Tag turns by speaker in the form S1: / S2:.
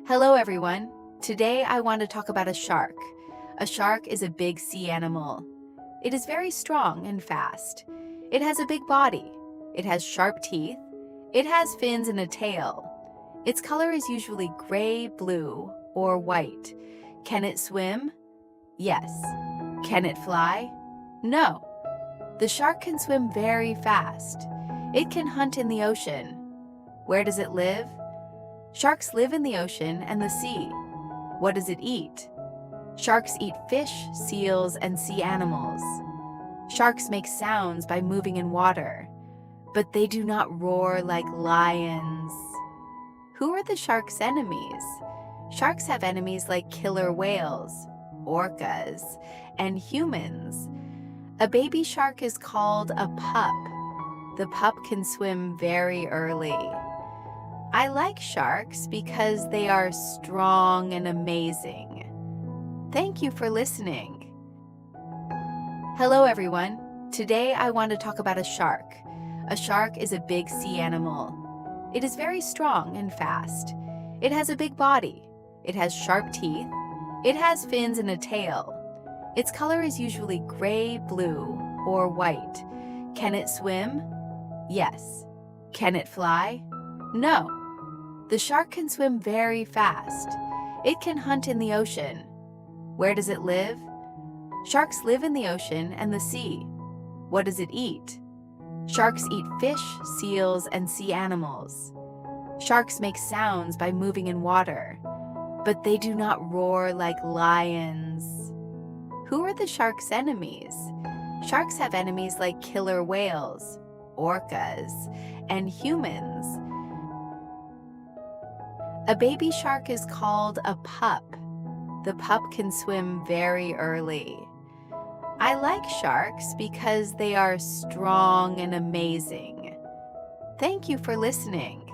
S1: Hello everyone. Today I want to talk about a shark. A shark is a big sea animal. It is very strong and fast. It has a big body. It has sharp teeth. It has fins and a tail. Its color is usually gray, blue, or white. Can it swim? Yes. Can it fly? No. The shark can swim very fast. It can hunt in the ocean. Where does it live? Sharks live in the ocean and the sea. What does it eat? Sharks eat fish, seals, and sea animals. Sharks make sounds by moving in water, but they do not roar like lions. Who are the shark's enemies? Sharks have enemies like killer whales, orcas, and humans. A baby shark is called a pup. The pup can swim very early. I like sharks because they are strong and amazing. Thank you for listening. Hello everyone. Today I want to talk about a shark. A shark is a big sea animal. It is very strong and fast. It has a big body. It has sharp teeth. It has fins and a tail. Its color is usually gray, blue, or white. Can it swim? Yes. Can it fly? No. The shark can swim very fast. It can hunt in the ocean. Where does it live? Sharks live in the ocean and the sea. What does it eat? Sharks eat fish, seals, and sea animals. Sharks make sounds by moving in water, but they do not roar like lions. Who are the shark's enemies? Sharks have enemies like killer whales, orcas, and humans. A baby shark is called a pup. The pup can swim very early. I like sharks because they are strong and amazing. Thank you for listening.